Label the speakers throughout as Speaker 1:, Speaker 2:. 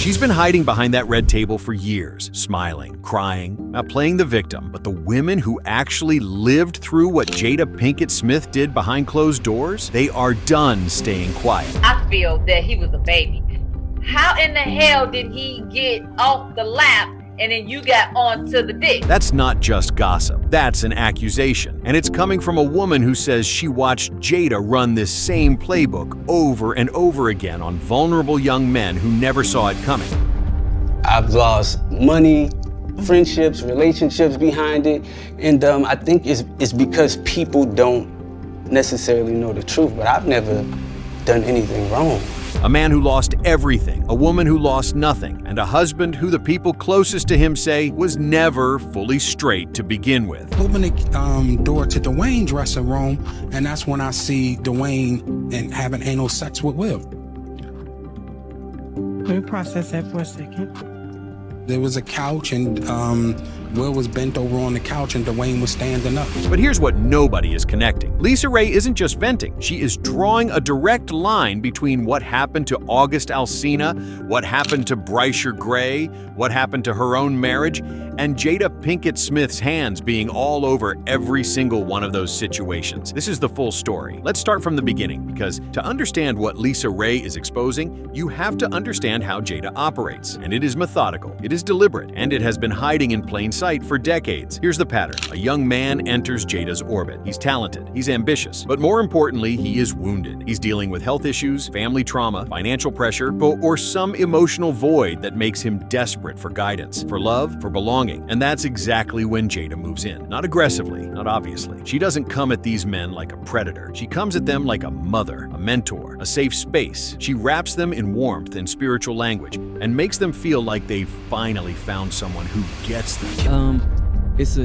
Speaker 1: She's been hiding behind that red table for years, smiling, crying, not playing the victim. But the women who actually lived through what Jada Pinkett Smith did behind closed doors, they are done staying quiet.
Speaker 2: I feel that he was a baby. How in the hell did he get off the lap and then you got onto the dick?
Speaker 1: That's not just gossip. That's an accusation. And it's coming from a woman who says she watched Jada run this same playbook over and over again on vulnerable young men who never saw it coming.
Speaker 3: I've lost money, friendships, relationships behind it. And I think it's because people don't necessarily know the truth, but I've never done anything wrong.
Speaker 1: A man who lost everything, a woman who lost nothing, and a husband who the people closest to him say was never fully straight to begin with.
Speaker 4: Open the door to Dwayne's dressing room, and that's when I see Dwayne and having anal sex with Will.
Speaker 5: Let me process that for a second.
Speaker 4: There was a couch, and Will was bent over on the couch, and Dwayne was standing up.
Speaker 1: But here's what nobody is connecting. Lisa Raye isn't just venting. She is drawing a direct line between what happened to August Alsina, what happened to Bryshere Gray, what happened to her own marriage, and Jada Pinkett Smith's hands being all over every single one of those situations. This is the full story. Let's start from the beginning, because to understand what Lisa Raye is exposing, you have to understand how Jada operates. And it is methodical, it is deliberate, and it has been hiding in plain sight for decades. Here's the pattern. A young man enters Jada's orbit. He's talented, he's ambitious, but more importantly, he is wounded. He's dealing with health issues, family trauma, financial pressure, or some emotional void that makes him desperate for guidance, for love, for belonging. And that's exactly when Jada moves in. Not aggressively, not obviously. She doesn't come at these men like a predator. She comes at them like a mother, a mentor, a safe space. She wraps them in warmth and spiritual language and makes them feel like they've finally found someone who gets them.
Speaker 6: It's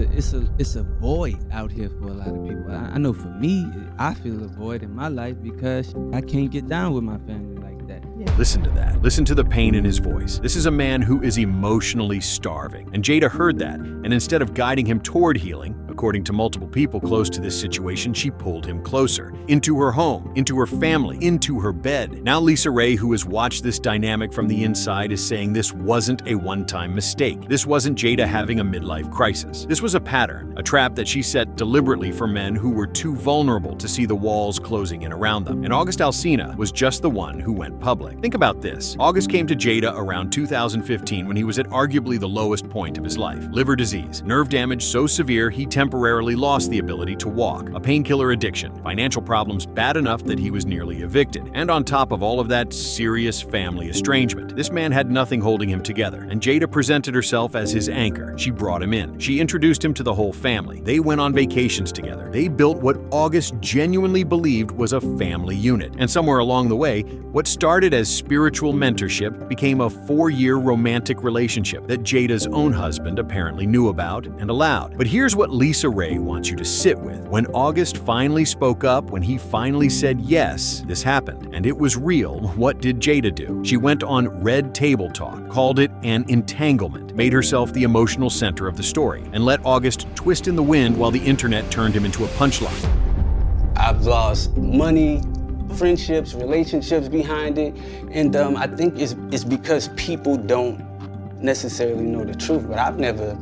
Speaker 6: a void out here for a lot of people. I know for me, I feel a void in my life because I can't get down with my family like that.
Speaker 5: Yeah.
Speaker 1: Listen to that. Listen to the pain in his voice. This is a man who is emotionally starving. And Jada heard that. And instead of guiding him toward healing, according to multiple people close to this situation, she pulled him closer. Into her home, into her family, into her bed. Now Lisa Raye, who has watched this dynamic from the inside, is saying this wasn't a one-time mistake. This wasn't Jada having a midlife crisis. This was a pattern, a trap that she set deliberately for men who were too vulnerable to see the walls closing in around them. And August Alsina was just the one who went public. Think about this. August came to Jada around 2015 when he was at arguably the lowest point of his life. Liver disease, nerve damage so severe he temporarily lost the ability to walk, a painkiller addiction, financial problems bad enough that he was nearly evicted, and on top of all of that, serious family estrangement. This man had nothing holding him together, and Jada presented herself as his anchor. She brought him in. She introduced him to the whole family. They went on vacations together. They built what August genuinely believed was a family unit. And somewhere along the way, what started as spiritual mentorship became a 4-year romantic relationship that Jada's own husband apparently knew about and allowed. But here's what Lisa Raye wants you to sit with. When August finally spoke up, when he finally said yes, this happened. And it was real. What did Jada do? She went on Red Table Talk, called it an entanglement, made herself the emotional center of the story, and let August twist in the wind while the internet turned him into a punchline.
Speaker 3: I've lost money, friendships, relationships behind it. And I think it's because people don't necessarily know the truth, but I've never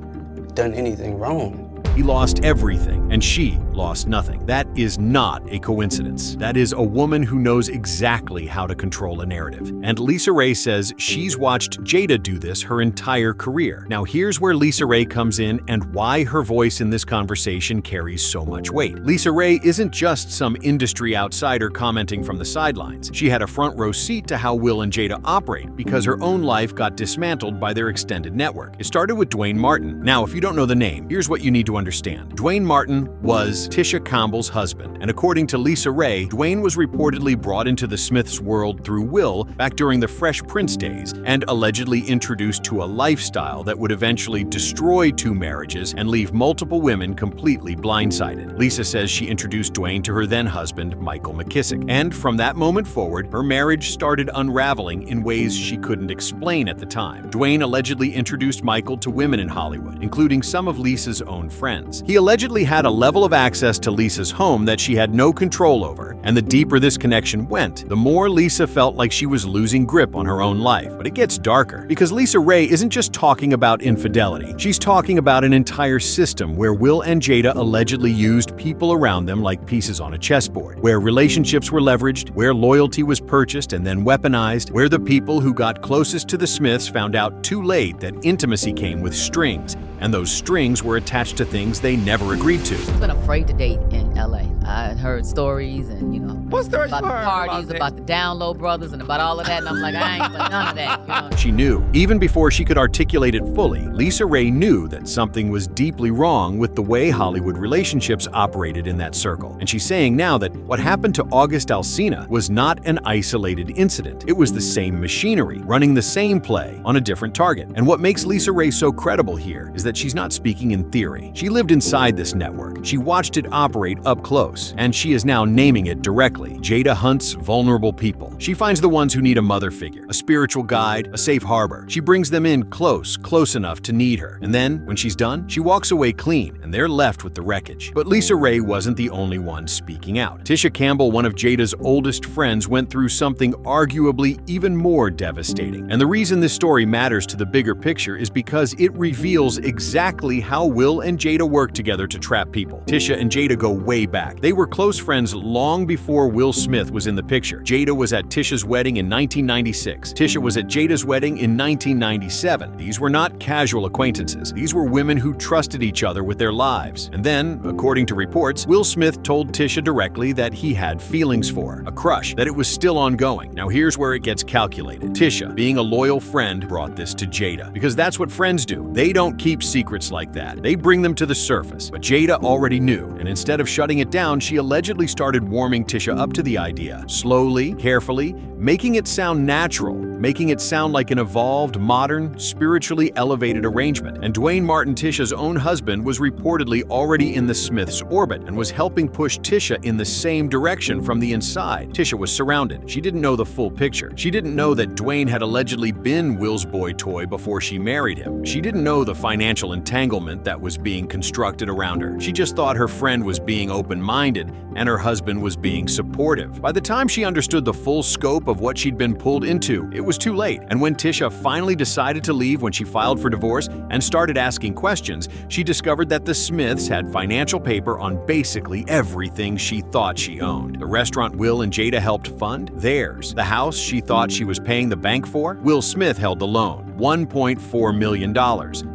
Speaker 3: done anything wrong.
Speaker 1: He lost everything, and she lost nothing. That is not a coincidence. That is a woman who knows exactly how to control a narrative. And Lisa Raye says she's watched Jada do this her entire career. Now here's where Lisa Raye comes in and why her voice in this conversation carries so much weight. Lisa Raye isn't just some industry outsider commenting from the sidelines. She had a front row seat to how Will and Jada operate because her own life got dismantled by their extended network. It started with Dwayne Martin. Now, if you don't know the name, here's what you need to understand. Dwayne Martin was Tisha Campbell's husband, and according to Lisa Raye, Dwayne was reportedly brought into the Smiths' world through Will back during the Fresh Prince days and allegedly introduced to a lifestyle that would eventually destroy 2 marriages and leave multiple women completely blindsided. Lisa says she introduced Dwayne to her then-husband, Michael McKissick, and from that moment forward, her marriage started unraveling in ways she couldn't explain at the time. Dwayne allegedly introduced Michael to women in Hollywood, including some of Lisa's own friends. He allegedly had a level of access access to Lisa's home that she had no control over, and the deeper this connection went, the more Lisa felt like she was losing grip on her own life. But it gets darker, because Lisa Raye isn't just talking about infidelity. She's talking about an entire system where Will and Jada allegedly used people around them like pieces on a chessboard, where relationships were leveraged, where loyalty was purchased and then weaponized, where the people who got closest to the Smiths found out too late that intimacy came with strings, and those strings were attached to things they never agreed to.
Speaker 7: I've been afraid to date in LA. I heard stories and,
Speaker 8: What stories
Speaker 7: about
Speaker 8: you
Speaker 7: the
Speaker 8: heard
Speaker 7: parties, about the Down Low brothers, and about all of that. And I'm like, I ain't for none of that.
Speaker 1: She knew. Even before she could articulate it fully, Lisa Raye knew that something was deeply wrong with the way Hollywood relationships operated in that circle. And she's saying now that what happened to August Alsina was not an isolated incident. It was the same machinery, running the same play on a different target. And what makes Lisa Raye so credible here is that she's not speaking in theory. She lived inside this network. She watched it operate up close, and she is now naming it directly. Jada hunts vulnerable people. She finds the ones who need a mother figure, a spiritual guide, a safe harbor. She brings them in close enough to need her. And then, when she's done, she walks away clean, and they're left with the wreckage. But Lisa Raye wasn't the only one speaking out. Tisha Campbell, one of Jada's oldest friends, went through something arguably even more devastating. And the reason this story matters to the bigger picture is because it reveals exactly how Will and Jada worked together to trap people. Tisha and Jada go way back. They were close friends long before Will Smith was in the picture. Jada was at Tisha's wedding in 1996. Tisha was at Jada's wedding in 1997. These were not casual acquaintances. These were women who trusted each other with their lives. And then, according to reports, Will Smith told Tisha directly that he had feelings for her, a crush, that it was still ongoing. Now here's where it gets calculated. Tisha, being a loyal friend, brought this to Jada, because that's what friends do. They don't keep secrets like that. They bring them to the surface. But Jada already knew, and instead of shutting it down, she allegedly started warming Tisha up to the idea, slowly, carefully, making it sound natural, making it sound like an evolved, modern, spiritually elevated arrangement. And Dwayne Martin, Tisha's own husband, was reportedly already in the Smiths' orbit and was helping push Tisha in the same direction from the inside. Tisha was surrounded. She didn't know the full picture. She didn't know that Dwayne had allegedly been Will's boy toy before she married him. She didn't know the financial entanglement that was being constructed around her. She just thought her friend was being open-minded and her husband was being supportive. By the time she understood the full scope of what she'd been pulled into, it was too late. And when Tisha finally decided to leave when she filed for divorce and started asking questions, she discovered that the Smiths had financial paper on basically everything she thought she owned. The restaurant Will and Jada helped fund? Theirs. The house she thought she was paying the bank for? Will Smith held the loan, $1.4 million.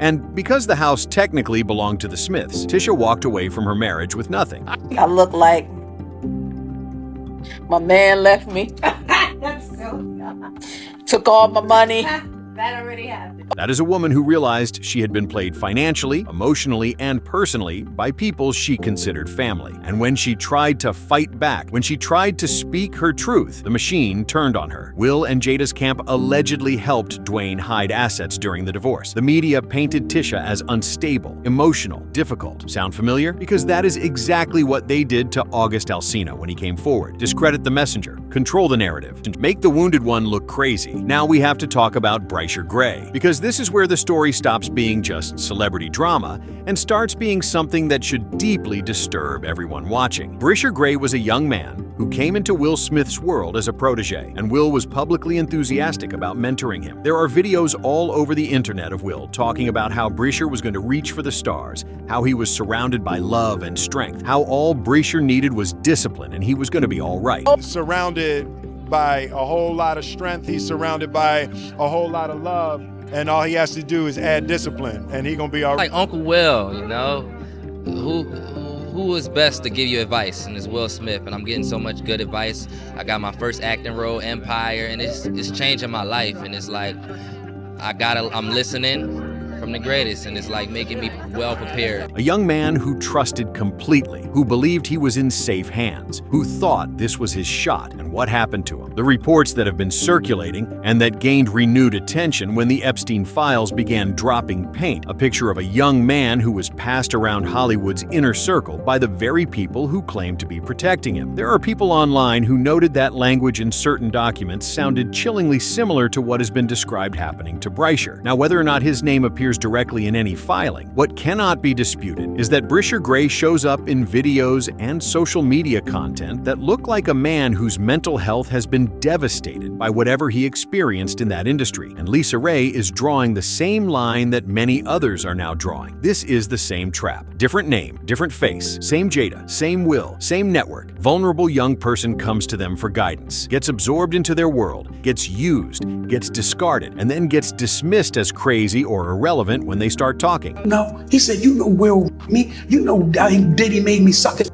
Speaker 1: And because the house technically belonged to the Smiths, Tisha walked away from her marriage with nothing.
Speaker 9: I look like my man left me. That's so took all my money. That already happened.
Speaker 1: That is a woman who realized she had been played financially, emotionally, and personally by people she considered family. And when she tried to fight back, when she tried to speak her truth, the machine turned on her. Will and Jada's camp allegedly helped Dwayne hide assets during the divorce. The media painted Tisha as unstable, emotional, difficult. Sound familiar? Because that is exactly what they did to August Alsina when he came forward. Discredit the messenger, control the narrative, and make the wounded one look crazy. Now we have to talk about Bryshere Gray, because this is where the story stops being just celebrity drama and starts being something that should deeply disturb everyone watching. Bryshere Gray was a young man who came into Will Smith's world as a protege, and Will was publicly enthusiastic about mentoring him. There are videos all over the internet of Will talking about how Bryshere was going to reach for the stars, how he was surrounded by love and strength, how all Bryshere needed was discipline and he was going to be all right.
Speaker 10: Surrounded by a whole lot of strength, he's surrounded by a whole lot of love, and all he has to do is add discipline and he gonna be all right.
Speaker 8: Like Uncle Will, you know, who is best to give you advice? And it's Will Smith, and I'm getting so much good advice. I got my first acting role, Empire, and it's changing my life, and it's like I'm listening from the greatest, and it's like making me well prepared.
Speaker 1: A young man who trusted completely, who believed he was in safe hands, who thought this was his shot. And what happened to him? The reports that have been circulating and that gained renewed attention when the Epstein files began dropping paint a picture of a young man who was passed around Hollywood's inner circle by the very people who claimed to be protecting him. There are people online who noted that language in certain documents sounded chillingly similar to what has been described happening to Bryshere. Now, whether or not his name appears appears directly in any filing. What cannot be disputed is that Bryshere Gray shows up in videos and social media content that look like a man whose mental health has been devastated by whatever he experienced in that industry. And Lisa Raye is drawing the same line that many others are now drawing. This is the same trap. Different name, different face, same Jada, same Will, same network. Vulnerable young person comes to them for guidance, gets absorbed into their world, gets used, gets discarded, and then gets dismissed as crazy or irrelevant when they start talking.
Speaker 4: No, he said, you know Will, me, you know Diddy made me suck his,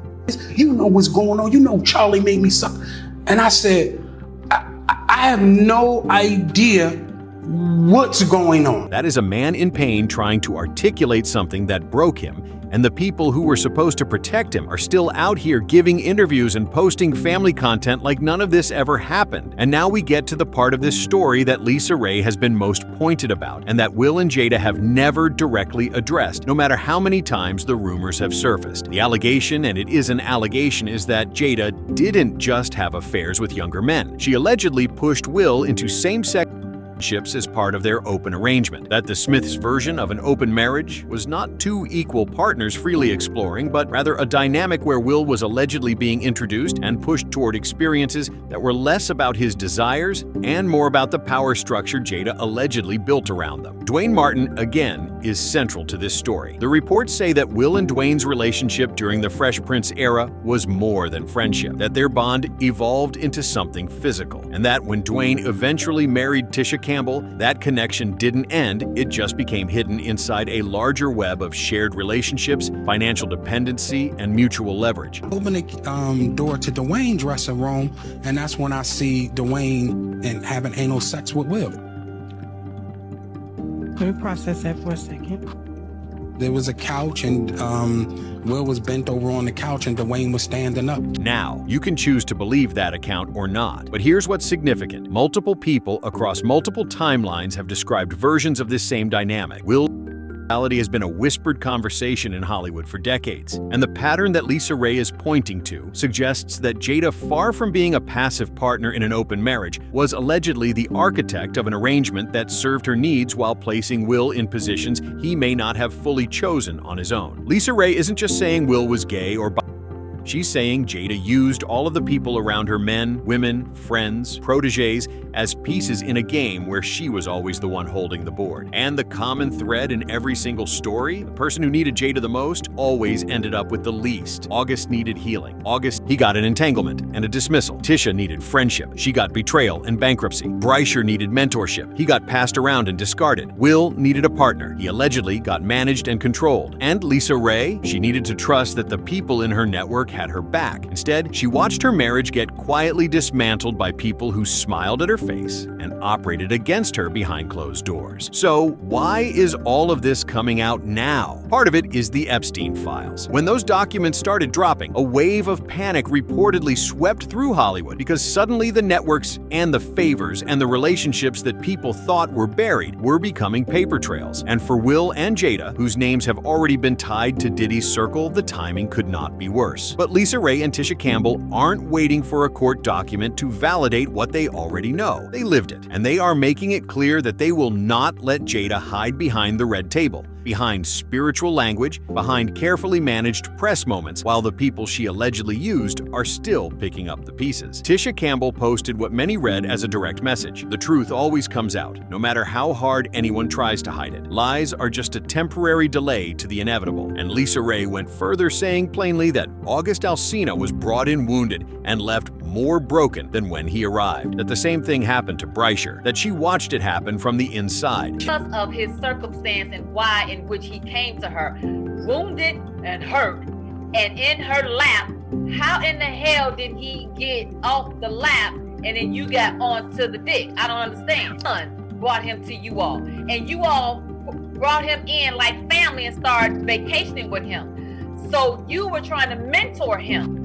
Speaker 4: you know what's going on, you know Charlie made me suck. And I said, I have no idea what's going on.
Speaker 1: That is a man in pain trying to articulate something that broke him, and the people who were supposed to protect him are still out here giving interviews and posting family content like none of this ever happened. And now we get to the part of this story that Lisa Raye has been most pointed about, and that Will and Jada have never directly addressed, no matter how many times the rumors have surfaced. The allegation, and it is an allegation, is that Jada didn't just have affairs with younger men. She allegedly pushed Will into same-sex relationships as part of their open arrangement. That the Smiths' version of an open marriage was not two equal partners freely exploring, but rather a dynamic where Will was allegedly being introduced and pushed toward experiences that were less about his desires and more about the power structure Jada allegedly built around them. Dwayne Martin, again, is central to this story. The reports say that Will and Dwayne's relationship during the Fresh Prince era was more than friendship, that their bond evolved into something physical, and that when Dwayne eventually married Tisha Campbell, that connection didn't end, it just became hidden inside a larger web of shared relationships, financial dependency, and mutual leverage.
Speaker 4: Open the door to Dwayne's dressing room, and that's when I see Dwayne and having anal sex with Will.
Speaker 5: Let me process that for a second.
Speaker 4: There was a couch, and Will was bent over on the couch, and Dwayne was standing up.
Speaker 1: Now, you can choose to believe that account or not, but here's what's significant. Multiple people across multiple timelines have described versions of this same dynamic. Will has been a whispered conversation in Hollywood for decades, and the pattern that Lisa Raye is pointing to suggests that Jada, far from being a passive partner in an open marriage, was allegedly the architect of an arrangement that served her needs while placing Will in positions he may not have fully chosen on his own. Lisa Raye isn't just saying Will was gay or bi. She's saying Jada used all of the people around her, men, women, friends, protégés, as pieces in a game where she was always the one holding the board. And the common thread in every single story, the person who needed Jada the most always ended up with the least. August needed healing. August, he got an entanglement and a dismissal. Tisha needed friendship. She got betrayal and bankruptcy. Bryshere needed mentorship. He got passed around and discarded. Will needed a partner. He allegedly got managed and controlled. And Lisa Raye, she needed to trust that the people in her network had her back. Instead, she watched her marriage get quietly dismantled by people who smiled at her face and operated against her behind closed doors. So, why is all of this coming out now? Part of it is the Epstein files. When those documents started dropping, a wave of panic reportedly swept through Hollywood because suddenly the networks and the favors and the relationships that people thought were buried were becoming paper trails. And for Will and Jada, whose names have already been tied to Diddy's circle, the timing could not be worse. But Lisa Raye and Tisha Campbell aren't waiting for a court document to validate what they already know. They lived it, and they are making it clear that they will not let Jada hide behind the red table, behind spiritual language, behind carefully managed press moments, while the people she allegedly used are still picking up the pieces. Tisha Campbell posted what many read as a direct message. The truth always comes out, no matter how hard anyone tries to hide it. Lies are just a temporary delay to the inevitable. And Lisa Raye went further, saying plainly that August Alsina was brought in wounded and left more broken than when he arrived. That the same thing happened to Bryshere, that she watched it happen from the inside.
Speaker 2: Because of his circumstance and why in which he came to her, wounded and hurt, and in her lap, how in the hell did he get off the lap and then you got onto the dick? I don't understand. Son brought him to you all, and you all brought him in like family and started vacationing with him. So you were trying to mentor him.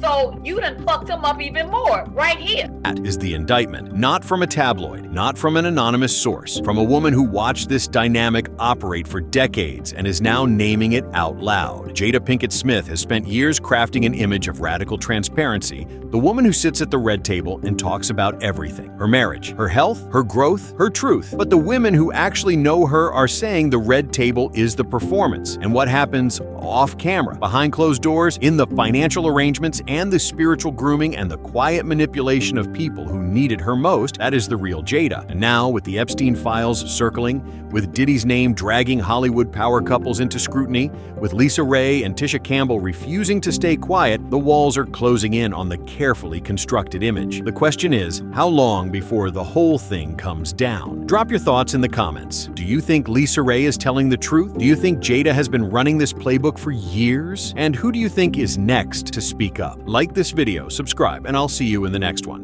Speaker 2: So you done fucked him up even more right here.
Speaker 1: That is the indictment, not from a tabloid, not from an anonymous source, from a woman who watched this dynamic operate for decades and is now naming it out loud. Jada Pinkett Smith has spent years crafting an image of radical transparency, the woman who sits at the red table and talks about everything: her marriage, her health, her growth, her truth. But the women who actually know her are saying the red table is the performance, and what happens off camera, behind closed doors, in the financial arrangements and the spiritual grooming and the quiet manipulation of people who needed her most, that is the real Jada. And now, with the Epstein files circling, with Diddy's name dragging Hollywood power couples into scrutiny, with Lisa Raye and Tisha Campbell refusing to stay quiet, the walls are closing in on the carefully constructed image. The question is, how long before the whole thing comes down? Drop your thoughts in the comments. Do you think Lisa Raye is telling the truth? Do you think Jada has been running this playbook for years? And who do you think is next to speak up? Like this video, subscribe, and I'll see you in the next one.